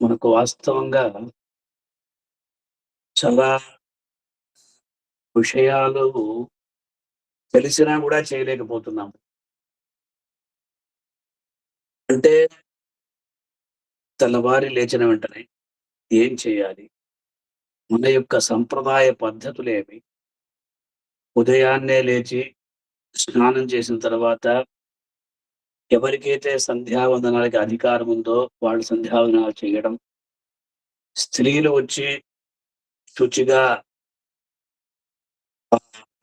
మనకు వాస్తవంగా చాలా విషయాలు తెలిసినా గూడా చేయలేకపోతున్నాం. అంటే తెల్లవారి లేచిన వెంటనే ఏం చేయాలి? మన యొక్క సంప్రదాయ పద్ధతులేమి? ఉదయాన్నే లేచి స్నానం చేసిన తర్వాత ఎవరికైతే సంధ్యావందనాలకి అధికారం ఉందో వాళ్ళు సంధ్యావందనాలు చేయడం. స్త్రీలు వచ్చి శుచిగా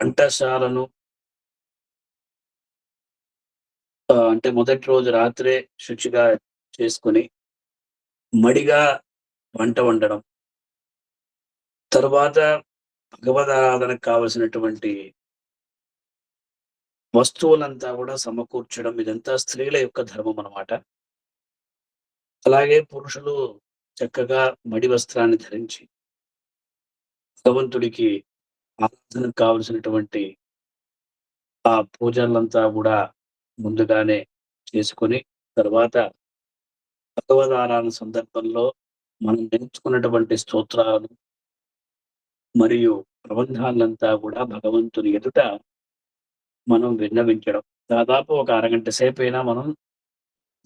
వంటశాలను అంటే మొదటి రోజు రాత్రే శుచిగా చేసుకొని, మడిగా వంట వండడం. తరువాత భగవదారాధనకు కావాల్సినటువంటి వస్తువులంతా గూడా సమకూర్చడం. ఇదంతా స్త్రీల యొక్క ధర్మమనమాట. అలాగే పురుషులు చక్కగా మడి వస్త్రాన్ని ధరించి, భగవంతుడికి ఆరాధనకు కావాల్సినటువంటి ఆ పూజలంతా గూడా ముందుగానే చేసుకొని, తర్వాత భగవదారాధన సందర్భంలో మనం నేర్చుకున్నటువంటి స్తోత్రాలు మరియు ప్రబంధాలంతా గూడా భగవంతుని ఎదుట మనం విన్నవించడం. దాదాపు ఒక అరగంట సేపైనా మనం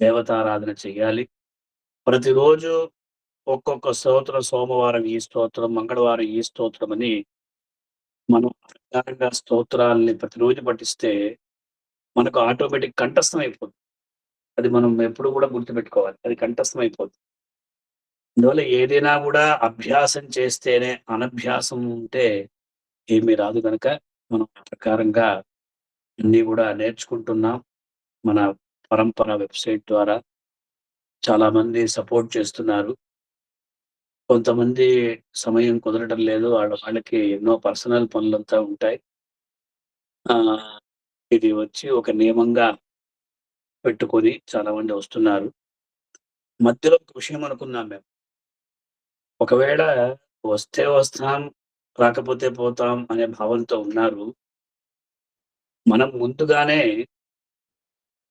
దేవతారాధన చెయ్యాలి. ప్రతిరోజు ఒక్కొక్క స్తోత్రం, సోమవారం ఈ స్తోత్రం, మంగళవారం ఈ స్తోత్రం అని మనం ప్రకారంగా స్తోత్రాల్ని ప్రతిరోజు పఠిస్తే మనకు ఆటోమేటిక్ కంఠస్థం అయిపోతుంది. అది మనం ఎప్పుడు గూడా గుర్తుపెట్టుకోవాలి. అది కంఠస్థం అయిపోతుంది. అందువల్ల ఏదైనా గూడా అభ్యాసం చేస్తేనే అనభ్యాసం ఉంటే ఏమీ రాదు గనక మనం ఆ ప్రకారంగా అన్నీ గూడా నేర్చుకుంటున్నాం. మన పరంపర వెబ్‌సైట్ ద్వారా చాలామంది సపోర్ట్ చేస్తున్నారు. కొంతమంది సమయం కుదరడం లేదు. వాళ్ళకి ఎన్నో పర్సనల్ పనులంతా ఉంటాయి. ఆహ్, ఇది వచ్చి ఒక నియమంగా పెట్టుకొని చాలామంది వస్తున్నారు. మధ్యలో ఒక విషయం అనుకున్నాం మేము. ఒకవేళ వస్తే వస్తాం, రాకపోతే పోతాం అనే భావంతో ఉన్నారు. మనం ముందుగానే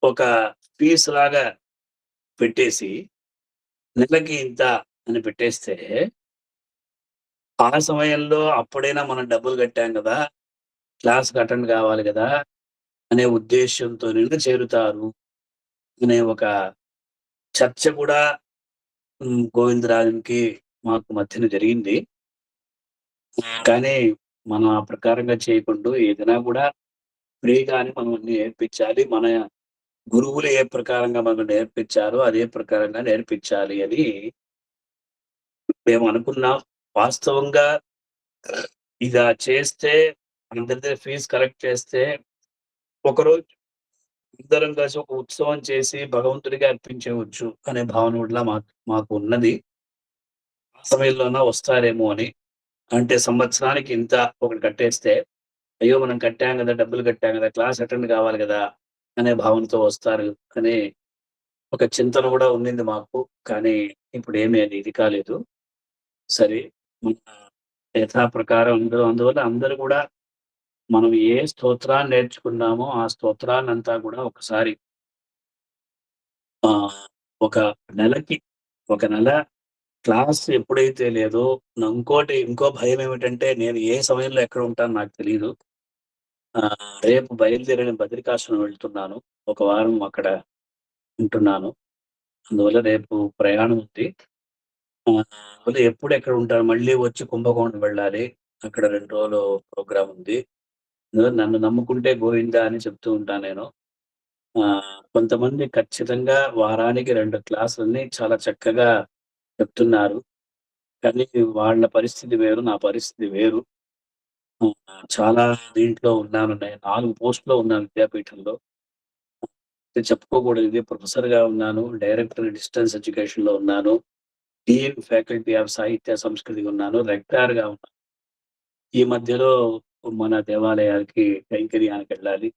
ఒక ఫీస్‌లాగా పెట్టేసి, నెలకి ఇంత అని పెట్టేస్తే, ఆ సమయంలో అప్పుడైనా మనం డబ్బులు కట్టాం గదా! క్లాస్‌కి అటెండ్ కావాలి గదా! అనే ఉద్దేశ్యంతోనైనా చేరుతారు అనే ఒక చర్చ కూడా గోవిందరాజన్‌కి మాకు మధ్యన జరిగింది. కానీ మనం ఆ ప్రకారంగా చేయకుండా ఏదైనా గూడా ఫ్రీగానే మనం అన్నీ నేర్పించాలి. మన గురువులు ఏ ప్రకారంగా మనకు నేర్పించారో అదే ప్రకారంగా నేర్పించాలి అని మేమనుకున్నాం. వాస్తవంగా ఇలా చేస్తే అందరి దగ్గర ఫీజ్ కలెక్ట్ చేస్తే ఒకరోజు అందరం కలిసి ఒక ఉత్సవం చేసి భగవంతుడికి అర్పించవచ్చు అనే భావన కూడా మాకు ఉన్నది. ఆ సమయంలోన వస్తారేమో అని. అంటే సంవత్సరానికి ఇంత ఒకటి కట్టేస్తే, అయ్యో! మనం కట్టాం గదా! డబ్బులు కట్టాం గదా! క్లాస్ అటెండ్ కావాలి గదా! అనే భావనతో వస్తారు అనే ఒక చింతన గూడా ఉండింది మాకు. కానీ ఇప్పుడేమి అది ఇది కాలేదు. సరే. మన యథాప్రకారం అందువల్ల అందరూ గూడా మనం ఏ స్తోత్రాన్ని నేర్చుకున్నామో, ఆ స్తోత్రాన్నంతా గూడా ఒకసారి ఒక నెలకి ఒక నెల క్లాస్ ఎప్పుడైతే లేదో ఇంకో భయమేమిటంటే నేను ఏ సమయంలో ఎక్కడ ఉంటానో నాకు తెలీదు. రేపు బయలుదేరి నేను బదరికాశ్రమం వెళ్తున్నాను. ఒక వారం అక్కడ ఉంటున్నాను. అందువల్ల రేపు ప్రయాణం ఉంది. అందువల్ల ఎప్పుడెక్కడ ఉంటాను మళ్ళీ వచ్చి కుంభకోణం వెళ్ళాలి. అక్కడ 2 రోజులు ప్రోగ్రామ్ ఉంది. నన్ను నమ్ముకుంటే గోవిందా అని చెప్తూ ఉంటాను నేను. కొంతమంది ఖచ్చితంగా వారానికి 2 క్లాసులని చాలా చక్కగా చెప్తున్నారు. కానీ వాళ్ళ పరిస్థితి వేరు. నా పరిస్థితి వేరు. చాలా దీంట్లో ఉన్నాను. నేను 4 పోస్ట్‌లో ఉన్నాను విద్యాపీఠంలో. ఇది చెప్పుకోకూడదు. ఇది ప్రొఫెసర్‌గా ఉన్నాను. డైరెక్టర్ డిస్టెన్స్ ఎడ్యుకేషన్‌లో ఉన్నాను. డీన్ ఫ్యాకల్టీ ఆఫ్ సాహిత్య సంస్కృతిగా ఉన్నాను. రెక్టార్‌గా ఉన్నాను. ఈ మధ్యలో మన దేవాలయాలకి కైంకర్యానికెళ్ళాలి.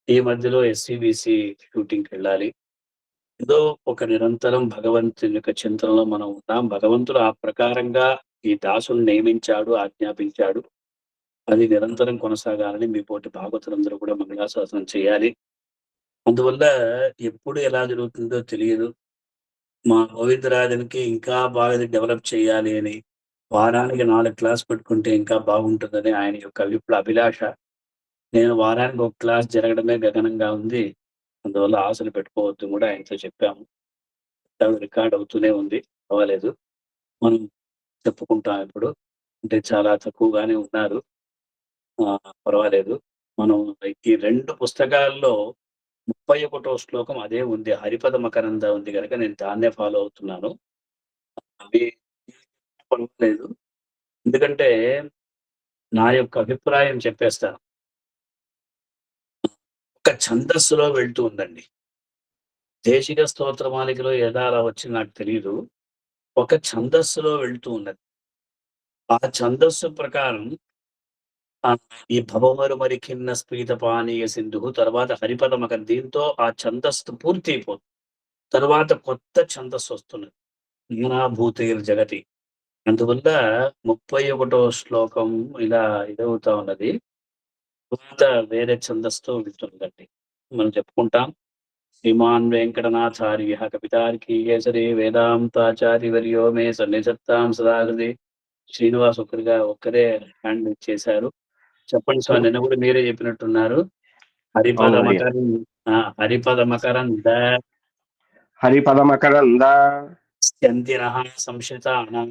ఈ మధ్యలో ఎస్‌సీబీసీ షూటింగ్‌కెళ్ళాలి. ఏదో ఒక నిరంతరం భగవంతుని యొక్క చింతనలో మనం ఉన్నాం. భగవంతుడు ఆ ప్రకారంగా ఈ దాసుల్ని నియమించాడు, ఆజ్ఞాపించాడు. అది నిరంతరం కొనసాగాలని మీతోటి భాగవతులందరూ కూడా మంగళాశాసనం చేయాలి. అందువల్ల ఎప్పుడు ఎలా జరుగుతుందో తెలియదు. మా గోవిందరాజన్‌కి ఇంకా బాగా డెవలప్ చేయాలి అని, వారానికి 4 క్లాస్ పెట్టుకుంటే ఇంకా బాగుంటుందని ఆయన యొక్క అభిలాష. నేను వారానికి ఒక క్లాస్ జరగడమే గగనంగా ఉంది. అందువల్ల ఆశలు పెట్టుకోవద్దని గూడా ఆయనతో చెప్పాము. రికార్డ్ అవుతూనే ఉంది. పర్వాలేదు. మనం చెప్పుకుంటాం ఇప్పుడు. అంటే చాలా తక్కువగానే ఉన్నారు. పర్వాలేదు. మనం ఈ 2 పుస్తకాల్లో 31 శ్లోకం అదే ఉంది. హరిపద మకరంద ఉంది గనక నేను దాన్నే ఫాలో అవుతున్నాను. అవి పర్వాలేదు. ఎందుకంటే నా యొక్క అభిప్రాయం చెప్పేస్తాను. ఒక ఛందస్సులో వెళ్తూ ఉందండి. దేశిక స్తోత్రమాలికలో ఏదో అలా వచ్చింది నాకు తెలీదు. ఒక ఛందస్సులో వెళ్తూ ఉన్నది. ఆ ఛందస్సు ప్రకారం ఈ భవమరుమరి ఖిన్న స్ఫీత పానీయ సింధువు తర్వాత హరిపదమక దీంతో ఆ ఛందస్సు పూర్తి అయిపోతుంది. తర్వాత కొత్త ఛందస్సొస్తున్నది. నానాభూతైర్ జగతి. అందువల్ల 31 శ్లోకం ఇలా ఇదవుతా ఉన్నది. తర్వాత వేరే ఛందస్సుతో వెళ్తుందండి. మనం చెప్పుకుంటాం. శ్రీమాన్ వెంకటనాథార్యః కవితార్కికేసరి వేదాంతాచార్యవర్యో మే సన్నిధత్తాం సదా హృది. శ్రీనివాస్ ఒక్కరే హ్యాండ్ ఇచ్చేశారు. చెప్పండి స్వామి. నిన్న కూడా మీరే చెప్పినట్టున్నారు. హరిపద అవునయ్య. మకరం హరిపద మకరంద హరిపద మకరంద స్యందినః సంశ్రితానాం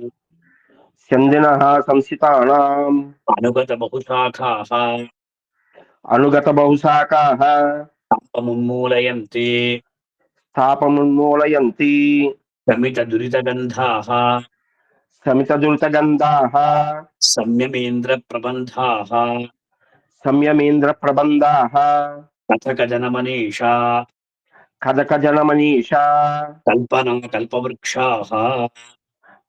చందినః సంసితానాం అనుగత బహుశాఖాః అనుగత బహుశాఖాః తాపమున్మూలయంతి తాపమున్మూలయంతి శమిత దురితగంధాః సమితదురితగంధాః సంయమేంద్ర ప్రబంధాః సంయమేంద్ర ప్రబంధాః కథక జనమనీషా కథకజనమనీషా కల్పనా కల్పవృక్షాః.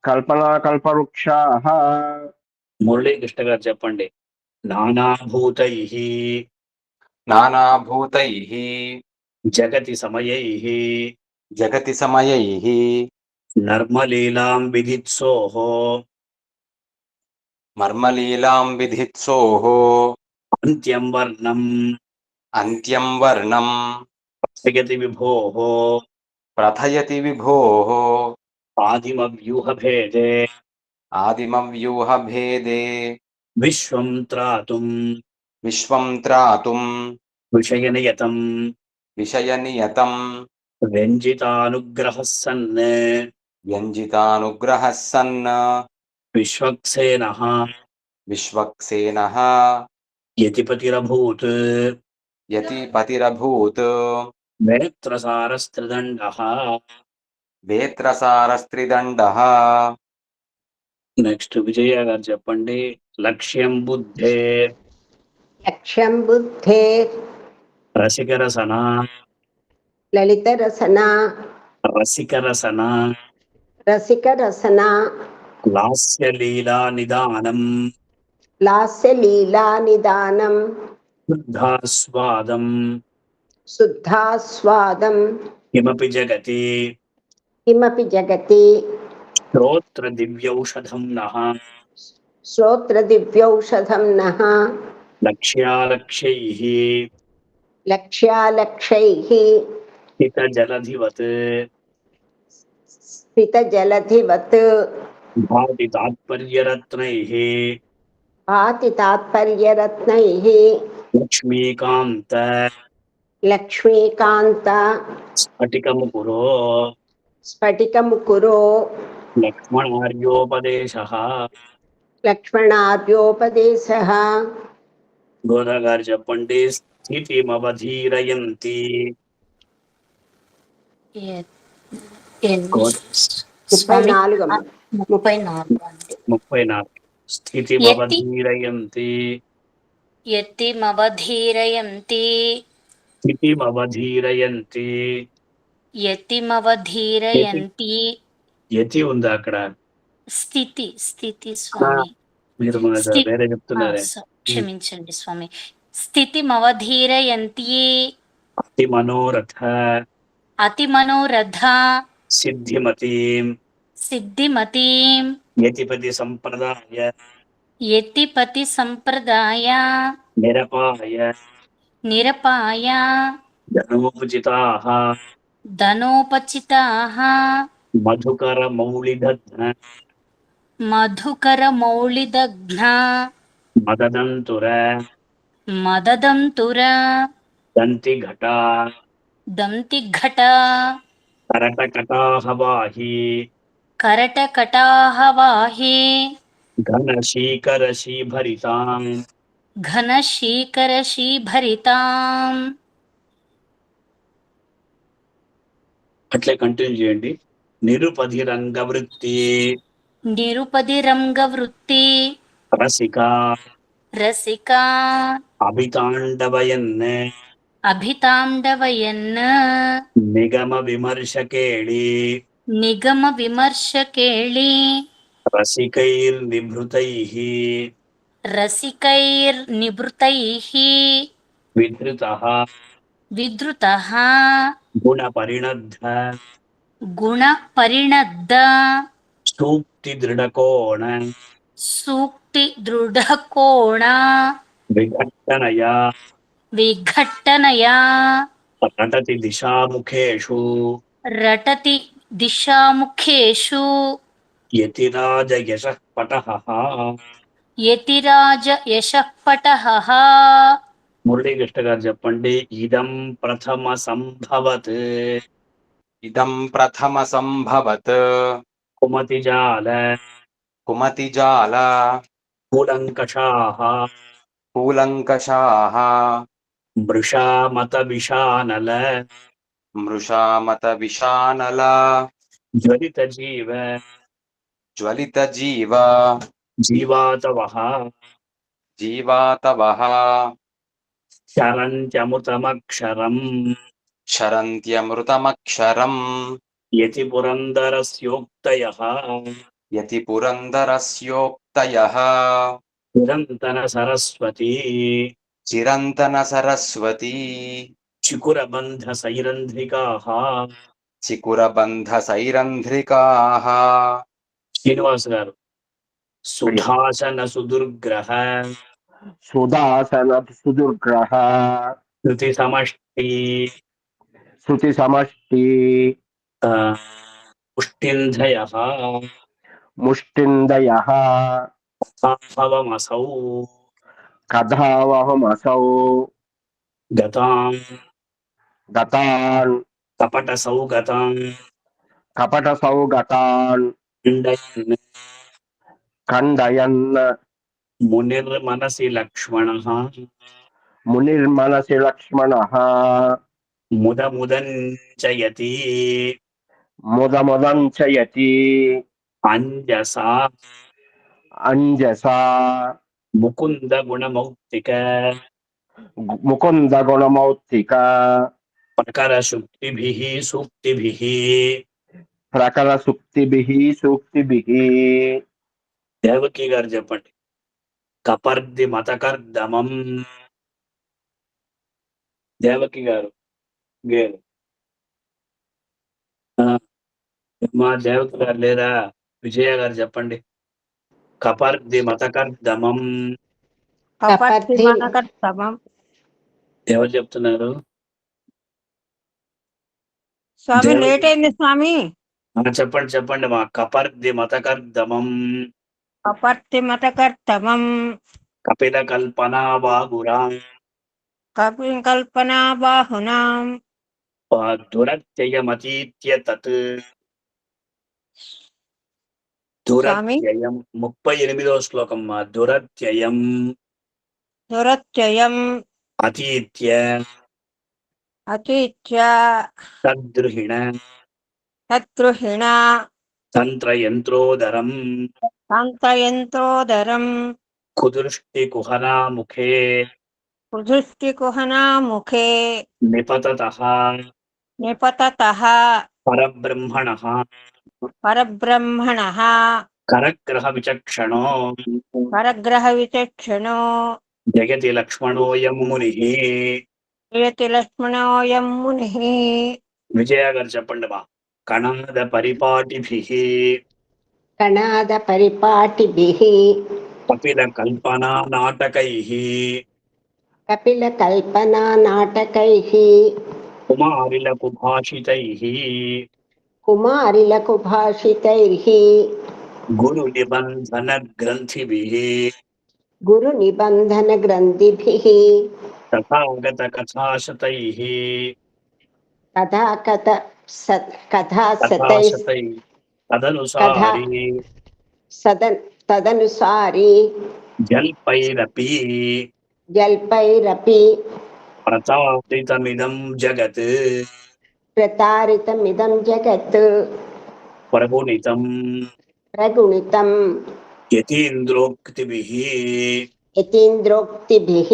కల్పనా కల్పవృక్షాః మురళీకృష్ణ గారు చెప్పండి. నానాభూతైః నానాభూతైః జగతి సమయైః జగతి సమయైః నర్మలీలాం విధిత్సోః మర్మలీలాం విధిత్సోః అంత్యం వర్ణం అంత్యం వర్ణం ప్రథయతి విభోః ప్రథయతి విభోః ఆదిమవ్యూహభేదే ఆదిమవ్యూహభేదే విశ్వం త్రాతుం విశ్వం త్రాతుం విషయనియతం విషయనియతం వ్యంజితానుగ్రహः సన్ వ్యంజితానుగ్రహः సన్ విశ్వక్సేనః విశ్వక్సేనః యతిపతిరభూత్ యతిపతిరభూత్ వేత్రసారస్త్రిదండః. వేత్రసారస్త్రిదండః. నెక్స్ట్ విజయ గారు చెప్పండి. లక్ష్యం బుద్ధే లక్ష్యం బుద్ధే రసికరసన లలిత రసన రసికరసన రసిక రసన లాస్యలీలా నిదానం లాస్య లీలా నిదానం శుద్ధాస్వాదం శుద్ధాస్వాదం కిమపి జగతి కిమపి జగతి శ్రోత్ర దివ్యౌషధం నః శ్రోత్ర దివ్యౌషధం నః లక్ష్యాలక్ష్యైః లక్ష్యాలక్షైః స్థితజలధివత్ స్థితజలధివత్ భాతి తాత్పర్యరత్నైః భాతి తాత్పర్యరత్నైః లక్ష్మీకాంత లక్ష్మీకాంత స్ఫటికముకురో స్ఫటికముకురో లక్ష్మణార్యోపదేశః. లక్ష్మణార్యోపదేశః. గోదా గారు చెప్పండి. స్థితిమవధీరయంతి ముప్పై 34 స్థితిమవధీరయంతి యతిమవధీరయంతి స్థితిమవధీరయంతి. యతిమవధీరయంతి. యతి ఉందా అక్కడ? స్థితి స్థితి స్వామి, మీరు వేరే చెప్తున్నారే. క్షమించండి స్వామి. స్థితిమవధీరయంతి అతి మనోరథ అతి మనోరథ సిద్ధిమతీం సిద్ధిమతీం యతిపతి సంప్రదాయ యతిపతి సంప్రదాయ నిరపాయ నిరపాయ ధనోపచితాః ధనోపచితాః మధుకర మౌళిదధ్న మధుకర మౌళిదఘ్న మదదంతుర మదదంతుర దంతిఘట దంతిఘట కరటకటాహవాహి కరటకటాహవాహే ఘనశీకరశీభరితాం ఘనశీకరశీభరితాం. అట్లే కంటిన్యూ చేయండి. నిరుపధి రంగవృత్తి నిరుపదిరంగవృత్తి రసిక రసికా అభితాండవయన్ అభితాండవయన్ నిగమ విమర్శకేళి నిగమ విమర్శకేళి రసికైర్నిభృతైః రసికైర్నిభృతైః విధృతః విధృతః గుణపరిణద్ధ గుణపరిణద్ద సూక్తిదృఢకోణ సూక్తి దృఢకోణ విఘట్టనయా విఘట్టనయా రటతి దిశాముఖేషు రటతి దిశాముఖేషు యతిరాజయశః పటః. యతిరాజ యశఃపటః. మురళీకృష్ణ గారు చెప్పండి. ఇదం ప్రథమ సంభవత్ ఇదం ప్రథమ సంభవత్ కుమతిజాల కుమతిజాల కూలంకషాః కూలంకషాః మృషామత విషానల మృషామత విషానల జ్వలిత జీవ జ్వలిత జీవ జీవాతవః జీవాతవః శరంత్యమృతమక్షరం శరంత్యమృతమక్షరం యతి పురందరస్యోక్తయః యతి పురందరస్యోక్తయః నిరంతన సరస్వతి చిరంతన సరస్వతీ చికురబంధ సైరంధ్రికాః. చికురబంధ సైరంధ్రికాః. శ్రీనివాస్ గారు సుధాసన సుదుర్గ్రహ సుదాసన సుదుర్గ్రహ శృతి సమష్టి శృతి సమష్టి పుష్టింధయః ముష్టిందయః భవమసౌ కథావహమసౌ గతాం గతాన్ కపట సౌగతాం కపట సౌగతాన్ ఖండయన్ ఖండయన్ మునిర్మనసి లక్ష్మణః మునిర్మనసి లక్ష్మణః ముదముదంచయతి ముదముదంచయతి అంజసా అంజసా ముకుంద గుణమౌక్తిక ముకుంద గుణమౌక్తిక ప్రకర శుక్తిభిః సూక్తిభిః ప్రకర సూక్తిభిః సూక్తిభిః. దేవకి గారు చెప్పండి. కపర్ది మతకర్దమం. దేవకి గారు గేరు మా దేవకి గారు లేరా? విజయ గారు చెప్పండి. కపర్ది మతకర్దమం. ఎవరు చెప్తున్నారు? స్వామి లేట్ అయింది స్వామి. చెప్పండి చెప్పండి మా. కపర్ది మతకర్దమం అపర్తి మతకర్తమం కపిల కల్పనా బాగురాం కల్పనా బాహునాం దురత్యయమతీత్య తత్. స్వామి? దురత్యయం 38వ శ్లోకం మా. దురత్యయం దురత్యయం అతీత్య అతీత్య తద్రుహిణ తద్రుహిణ తంత్రయంత్రోదరం కాంతయంత్రోదరం కుదృష్టి కుహనాముఖే దృష్టికుహనా ముఖే నిపతతః నిపతతః పరబ్రహ్మణః పరబ్రహ్మణః కరగ్రహ విచక్షణో పరగ్రహ విచక్షణో జగతి లక్ష్మణోయం మునిః. యతి లక్ష్మణోయం మునిః. విజయ గారు చెప్పండి మా. కణాద పరిపాటిభిః కణాద పరిపాటిభిః కపిల కల్పనా నాటకైః కపిల కల్పనా నాటకైః కుమారిలకు భాషితైః కుమారిలకు భాషితైః గురు నిబంధన గ్రంథిభిః గురు నిబంధన గ్రంథిభిః తథాగత కథాశతైః కథాసతైః తదనుసారి తదనుసారి జల్పైరపి జల్పైరపి ప్రతారితమిదం జగత్ ప్రతారితమిదం జగత్ ప్రగుణితం ప్రగుణితం యతీంద్రోక్తిభిః. యతీంద్రోక్తిభిః.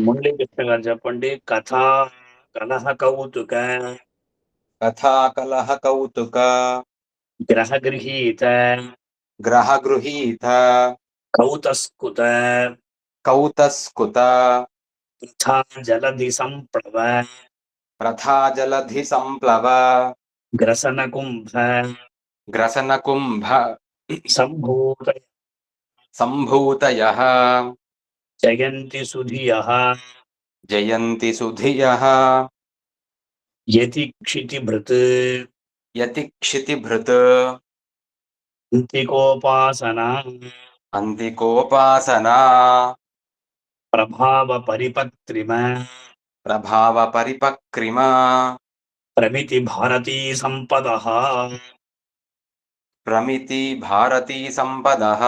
మురళీకృష్ణ గారు చెప్పండి. కథా కలహ కౌతుక కథా కలహ కౌతుక గ్రహగృహీత గ్రహగృహీత కౌతస్కుత కౌతస్కుత వృథా జలధి సంప్లవ ప్రథా జలధి సంప్లవ గ్రసన కుంభ గ్రసన కుంభ సంభూత సంభూతయః జయంతి సుధియః జయంతి సుధియః యతి క్షితిభృత్ యతిక్షితిభృత్ అంతికోపాసన అంతికోపాసనా ప్రభావ పరిపత్రిమ ప్రభావ పరిపక్రిమ ప్రమితి భారతీ సంపదః ప్రమితి భారతీ సంపదః.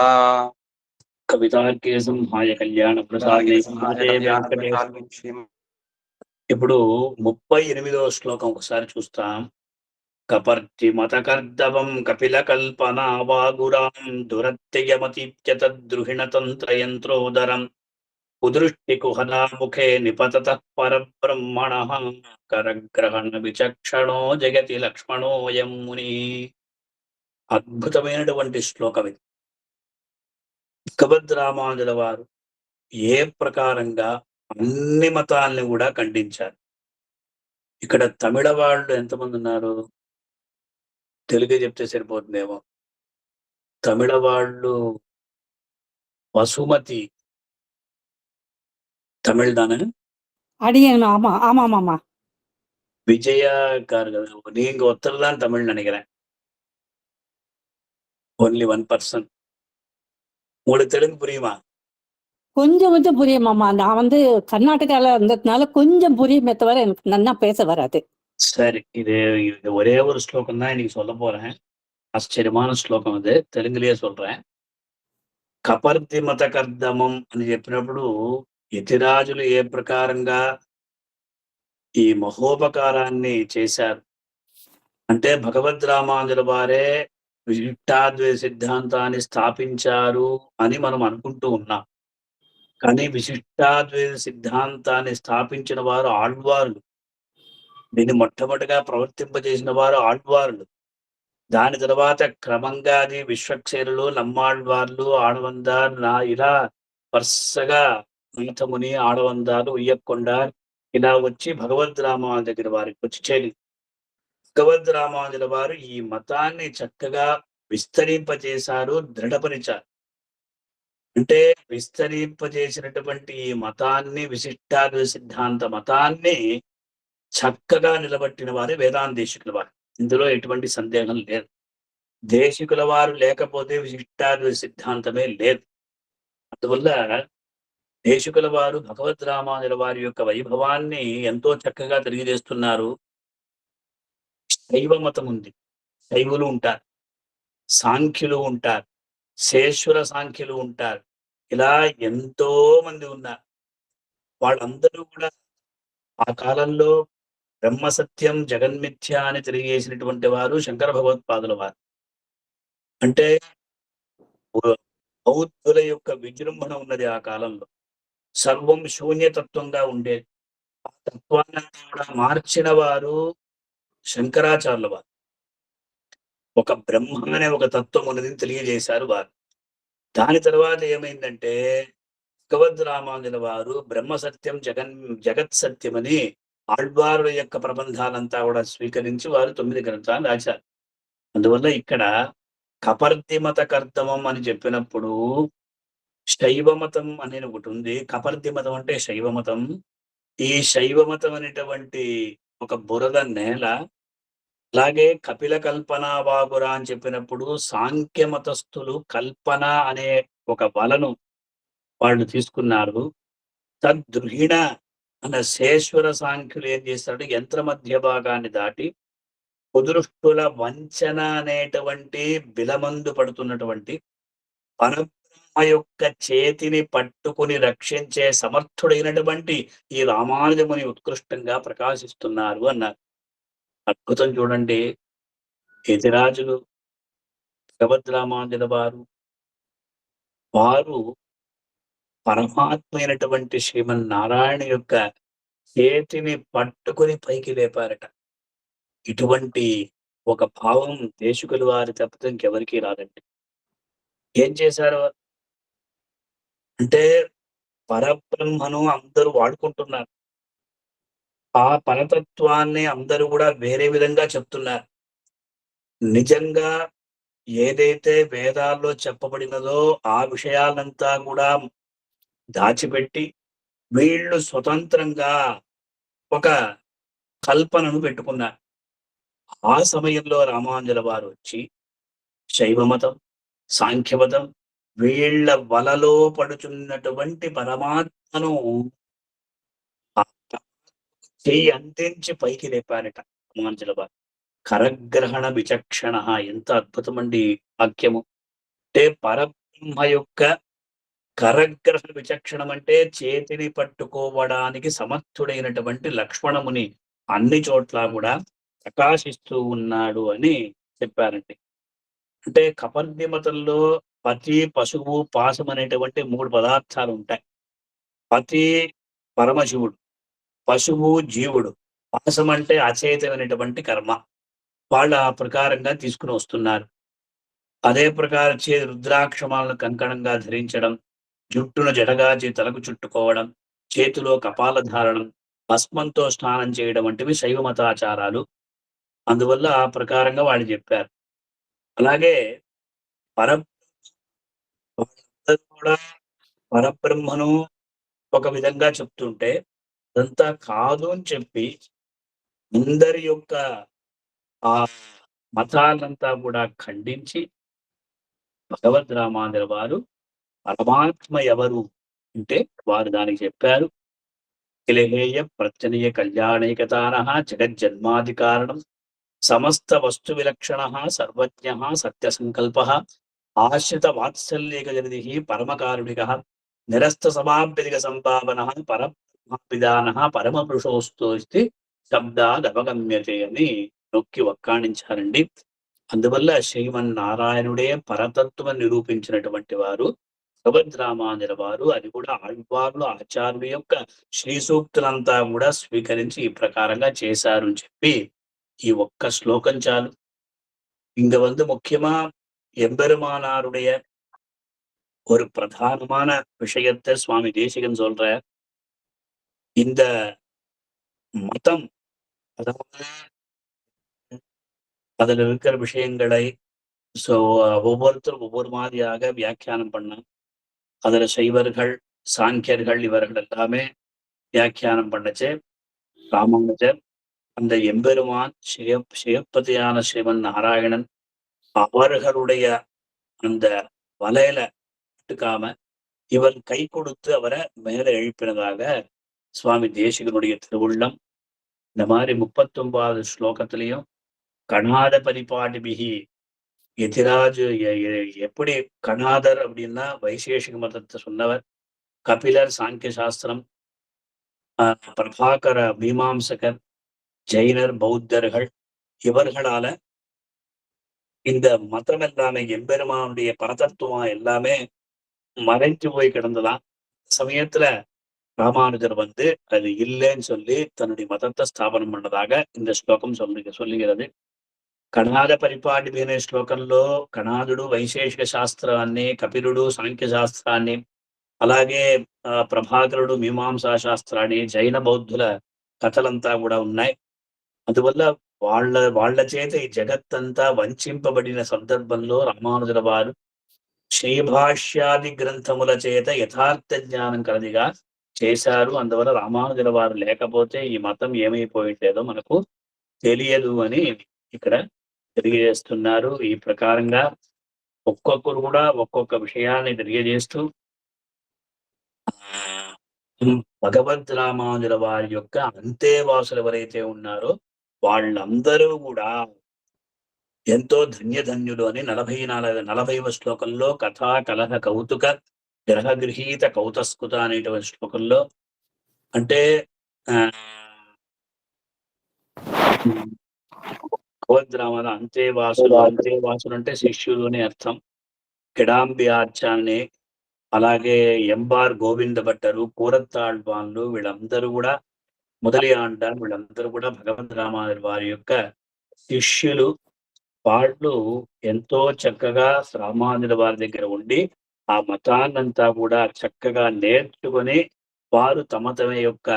కవితార్కే సంహాయ కళ్యాణ ప్రసాదే వెంకటేశ్వర. ఇప్పుడు 38వ శ్లోకం ఒకసారి చూస్తాం. కపర్తి మతకర్దవం కపిల కల్పనా వాగురాం దురత్యయమతీత్యతద్రుహిణ తంత్రయంత్రోదరం కుదృష్టి కుహలాముఖే నిపతతః పరబ్రహ్మణః కరగ్రహణ విచక్షణో జగతి లక్ష్మణోయం ముని. అద్భుతమైనటువంటి శ్లోకం ఇది. భగవద్రామానుజుల వారు ఏ ప్రకారంగా అన్ని మతాల్ని కూడా ఖండించారు. ఇక్కడ తమిళ వాళ్ళు ఎంతమంది ఉన్నారు? తెలుగే చెప్తే సరిపోతుందేమో. తమిళ వాళ్ళు వసుమతి తమిళ్ దానే அடியேன் ஆமா ஆமாமாமா விஜயா கார்கள். நீங்க ஒருத்தர் தான் தமிழ் நினைக்கிறேன். ஒன்லி 1%. உங்களுக்கு தெலுங்கு புரியுமா? கொஞ்சம் கொஞ்சம் புரியுமாமா. நான் வந்து கர்நாடகால இருந்ததுனால கொஞ்சம் புரியுமே தவிர எனக்கு நன்னா பேச வராது. சரி, இது ஒரே ஒரு ஸ்லோகம் தான் இன்னைக்கு சொல்ல போறேன். ఆశ్చర్యமான శ్లోకం అది. తెలుగులే சொல்றேன். కపర్తి మత కర్దమం అని చెప్పినప్పుడు యతిరాజులు ఏ ప్రకారంగా ఈ మహోపకారాన్ని చేశారు అంటే భగవద్రామానుజుల వారే విశిష్టాద్వైత సిద్ధాంతాన్ని స్థాపించారు అని మనం అనుకుంటూ ఉన్నాం. కానీ విశిష్టాద్వైత సిద్ధాంతాన్ని స్థాపించిన వారు ఆళ్వారులు. దీన్ని మొట్టమొదటిగా ప్రవర్తింపజేసిన వారు ఆళ్వారులు. దాని తర్వాత క్రమంగా అది విశ్వక్సేనులు, నమ్మాళ్వార్లు, ఆడవందార్, ఇలా వరుసగా నాథముని, ఆడవందాలు, ఉయ్యకొండ ఇలా వచ్చి భగవద్రామానుజుల దగ్గర వారికి వచ్చి చేరి భగవద్రామానుజుల వారు ఈ మతాన్ని చక్కగా విస్తరింపజేశారు, దృఢపరిచారు. అంటే విస్తరింపజేసినటువంటి ఈ మతాన్ని, విశిష్టాద్వైత సిద్ధాంత మతాన్ని చక్కగా నిలబట్టిన వారే వేదాంత దేశికుల వారు. ఇందులో ఎటువంటి సందేహం లేదు. దేశికుల వారు లేకపోతే విశిష్టాద్వైత సిద్ధాంతమే లేదు. అందువల్ల దేశికుల వారు భగవద్రామానుజుల వారి యొక్క వైభవాన్ని ఎంతో చక్కగా తెలియజేస్తున్నారు. శైవ మతం ఉంది, శైవులు ఉంటారు, సాంఖ్యులు ఉంటారు, శేశ్వర సాంఖ్యులు ఉంటారు, ఇలా ఎంతో మంది ఉన్నారు. వాళ్ళందరూ కూడా ఆ కాలంలో బ్రహ్మసత్యం జగన్మిథ్య అని తెలియజేసినటువంటి వారు శంకర భగవత్పాదుల వారు. అంటే బౌద్ధుల యొక్క విజృంభణ ఉన్నది ఆ కాలంలో. సర్వం శూన్యతత్వంగా ఉండేది. ఆ తత్వాన్ని కూడా మార్చిన వారు శంకరాచార్యుల వారు. ఒక బ్రహ్మ అనే ఒక తత్వం ఉన్నది తెలియజేశారు వారు. దాని తర్వాత ఏమైందంటే భగవద్రామానుజుల వారు బ్రహ్మసత్యం జగత్ సత్యం అని ఆళ్వారుల యొక్క ప్రబంధాలంతా కూడా స్వీకరించి వారు 9 గ్రంథాలు రాశారు. అందువల్ల ఇక్కడ కపర్తి మత కర్దమం అని చెప్పినప్పుడు శైవ మతం అనేది ఒకటి ఉంది. కపర్తి మతం అంటే శైవ మతం. ఈ శైవ మతం అనేటువంటి ఒక బురద నేల అలాగే కపిల కల్పన వాగురా అని చెప్పినప్పుడు సాంఖ్య మతస్థులు కల్పన అనే ఒక వలను వాళ్ళు తీసుకున్నారు. తద్ద్రుహిణ అన్న శేశ్వర సాంఖ్యులు ఏం చేశాడు, యంత్ర మధ్య భాగాన్ని దాటి కుదృష్టుల వంచన అనేటువంటి బిలమందు పడుతున్నటువంటి పరబ్రహ్మ యొక్క చేతిని పట్టుకుని రక్షించే సమర్థుడైనటువంటి ఈ రామానుజముని ఉత్కృష్టంగా ప్రకాశిస్తున్నారు అన్నారు. అద్భుతం చూడండి. యతిరాజులు భగవద్రామానుజుల వారు పరమాత్మ అయినటువంటి శ్రీమన్నారాయణ యొక్క చేతిని పట్టుకుని పైకి లేపారట. ఇటువంటి ఒక భావం దేశికుల వారి తప్పితే ఇంకెవరికీ రాదండి. ఏం చేశారు అంటే, పరబ్రహ్మను అందరూ వాడుకుంటున్నారు. ఆ పరతత్వాన్ని అందరూ కూడా వేరే విధంగా చెప్తున్నారు. నిజంగా ఏదైతే వేదాల్లో చెప్పబడినదో ఆ విషయాలంతా కూడా దాచిపెట్టి వీళ్ళు స్వతంత్రంగా ఒక కల్పనను పెట్టుకున్నారు. ఆ సమయంలో రామానుజుల వారు వచ్చి శైవమతం, సాంఖ్యమతం వీళ్ళ వలలో పడుచున్నటువంటి పరమాత్మను చెయ్యి అందించి పైకి లేపారట రామానుజుల వారు. కరగ్రహణ విచక్షణ, ఎంత అద్భుతమండి వాక్యము. అంటే పరబ్రహ్మ యొక్క కరగ్రహణ విచక్షణం అంటే చేతిని పట్టుకోవడానికి సమర్థుడైనటువంటి లక్ష్మణముని అన్ని చోట్ల కూడా ప్రకాశిస్తూ ఉన్నాడు అని చెప్పారండి. అంటే కపర్ది మతంలో పతి, పశువు, పాశం అనేటువంటి 3 పదార్థాలు ఉంటాయి. పతి పరమశివుడు, పశువు జీవుడు, పాశం అంటే అచేతమైనటువంటి కర్మ. వాళ్ళు ఆ ప్రకారంగా తీసుకుని వస్తున్నారు. అదే ప్రకారం రుద్రాక్షమాలను కంకణంగా ధరించడం, జుట్టును జడగా తలకు చుట్టుకోవడం, చేతిలో కపాల ధారణం, భస్మంతో స్నానం చేయడం వంటివి శైవ మతాచారాలు. అందువల్ల ఆ ప్రకారంగా వాళ్ళు చెప్పారు. అలాగే వాళ్ళందరూ కూడా పరబ్రహ్మను ఒక విధంగా చెప్తుంటే అదంతా కాదు అని చెప్పి అందరి యొక్క ఆ మతాలంతా కూడా ఖండించి భగవద్రామానుజుల వారు పరమాత్మ ఎవరు అంటే వారు దానికి చెప్పారు. కిలహేయ ప్రత్యనయ కళ్యాణైకతాన జగజ్జన్మాది కారణం సమస్త వస్తు విలక్షణ సర్వజ్ఞ సత్య సంకల్ప ఆశ్రిత వాత్సల్యక జనిధి పరమకారుణిక నిరస్త సమాభ్యధిక సంభావన పరబ్రహ్మవిధాన పరమ పురుషోస్తోస్తి శబ్దాద్ అవగమ్యతే అని నొక్కి వక్కాణించారండి. అందువల్ల శ్రీమన్నారాయణుడే పరతత్వం నిరూపించినటువంటి వారు భగవద్రామానుజుల వారు. అది కూడా ఆళ్వార్లు ఆచార్యుల యొక్క శ్రీ సూక్తులంతా కూడా స్వీకరించి ఈ ప్రకారంగా చేశారు అని చెప్పి ఈ ఒక్క శ్లోకం చాలు. இங்க முக்கியமா எம்பெருமானாருடைய ஒரு பிரதானமான விஷயத்தை சுவாமி தேசிகன் சொல்ற. இந்த மதம் அதாவது அதுல இருக்கிற விஷயங்களை ஒவ்வொருத்தரும் ஒவ்வொரு மாதிரியாக வியாக்கியானம் பண்ண. அதுல சைவர்கள், சாங்கியர்கள் இவர்கள் எல்லாமே வியாக்கியானம் பண்ணச்சே ராமானுஜர் அந்த எம்பெருமான் சிவப்பதியான ஸ்ரீமன் நாராயணன் அவர்களுடைய அந்த வலையில விட்டுக்காம இவர் கை கொடுத்து அவரை மேல எழுப்பினதாக சுவாமி தேசிகனுடைய திருவுள்ளம். இந்த மாதிரி 39வது ஸ்லோகத்திலையும் கணாத பரிபாடிபிகி எதிராஜு எப்படி கணாதர் அப்படின்னா வைசேஷிக மதத்தை சொன்னவர், கபிலர் சாங்கிய சாஸ்திரம், பிரபாகர மீமாம்சகர், ஜெயினர், பௌத்தர்கள் இவர்களால இந்த மதம் எல்லாமே எம்பெருமானுடைய பரதத்துவம் எல்லாமே மறைஞ்சு போய் கிடந்ததான். சமயத்துல ராமானுஜர் அது இல்லைன்னு சொல்லி தன்னுடைய மதத்தை ஸ்தாபனம் பண்ணதாக இந்த ஸ்லோகம் சொல்லுகிறது. కణాద పరిపాటి అనే శ్లోకంలో కణాదుడు వైశేషిక శాస్త్రాన్ని, కపిలుడు సాంఖ్య శాస్త్రాన్ని, అలాగే ప్రభాకరుడు మీమాంసా శాస్త్రాన్ని, జైన బౌద్ధుల కథలంతా కూడా ఉన్నాయి. అందువల్ల వాళ్ళ చేత ఈ జగత్తంతా వంచింపబడిన సందర్భంలో రామానుజుల వారు శ్రీభాష్యాది గ్రంథముల చేత యథార్థ జ్ఞానం కలదిగా చేశారు. అందువల్ల రామానుజుల వారు లేకపోతే ఈ మతం ఏమైపోయిందేదో మనకు తెలియదు అని ఇక్కడ తెలియజేస్తున్నారు. ఈ ప్రకారంగా ఒక్కొక్కరు కూడా ఒక్కొక్క విషయాన్ని తెలియజేస్తూ భగవద్ రామానుజుల వారి యొక్క అంతేవాసులు ఎవరైతే ఉన్నారో వాళ్ళందరూ కూడా ఎంతో ధన్యధన్యులు అని 40వ శ్లోకంలో కథా కలహ కౌతుక గ్రహగృహీత కౌతస్కుత అనేటువంటి శ్లోకంలో అంటే భగవద్ రామాల అంతేవాసులు అంటే శిష్యులు అని అర్థం. కిడాంబియార్చాన్ని అలాగే ఎంబార్ గోవింద భట్టరు, కూరత్తాళ్వాన్లు వీళ్ళందరూ కూడా మొదలియాండాన్ వీళ్ళందరూ కూడా భగవద్ రామానుజుల వారి యొక్క శిష్యులు. వాళ్ళు ఎంతో చక్కగా రామానుజుల వారి దగ్గర ఉండి ఆ మతాన్నంతా కూడా చక్కగా నేర్చుకొని వారు తమ యొక్క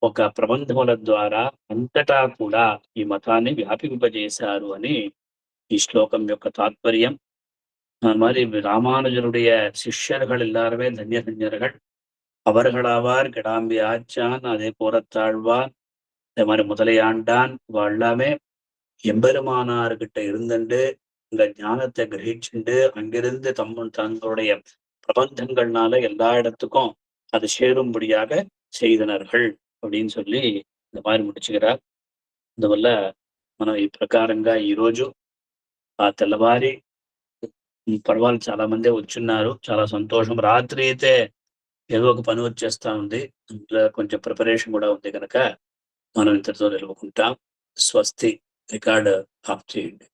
ఒక ప్రబంధముల ద్వారా అంతటా కూడా ఈ మతాన్ని వ్యాపింపజేశారు అని ఈ శ్లోకం యొక్క తాత్పర్యం. மாதிரி ராமானுஜனுடைய சிஷ்யர்கள் எல்லாருமே தன்யதன்யர்கள். அவர்களாவார் கிடாம்பி ஆச்சான், அதே போரத்தாழ்வான், அதே மாதிரி முதலையாண்டான். எல்லாமே எம்பெருமானார்கிட்ட இருந்துட்டு இந்த ஞானத்தை கிரகிச்சுண்டு அங்கிருந்து தங்களுடைய பிரபந்தங்கள்னால எல்லா இடத்துக்கும் அது சேரும்படியாக செய்தனர்கள் அப்படின்னு சொல்லி இந்த மாதிரி முடிச்சுக்கிறார். అందువల్ల మనం ఈ ప్రకారంగా ఈరోజు ఆ తెల్లవారి పర్వాలు చాలా మందే వచ్చున్నారు. చాలా సంతోషం. రాత్రి అయితే ఏదో ఒక పని వచ్చేస్తా ఉంది, ఇంట్లో కొంచెం ప్రిపరేషన్ కూడా ఉంది కనుక మనం ఇంతటితో నిలుపుకుంటాం. స్వస్తి. రికార్డ్ ఆఫ్ చేయండి.